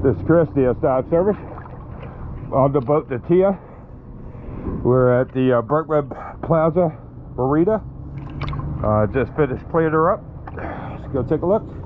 This is Chris, the dive service. On the boat, the Taia. We're at the Berkman Plaza Marina. Just finished cleaning her up. Let's go take a look.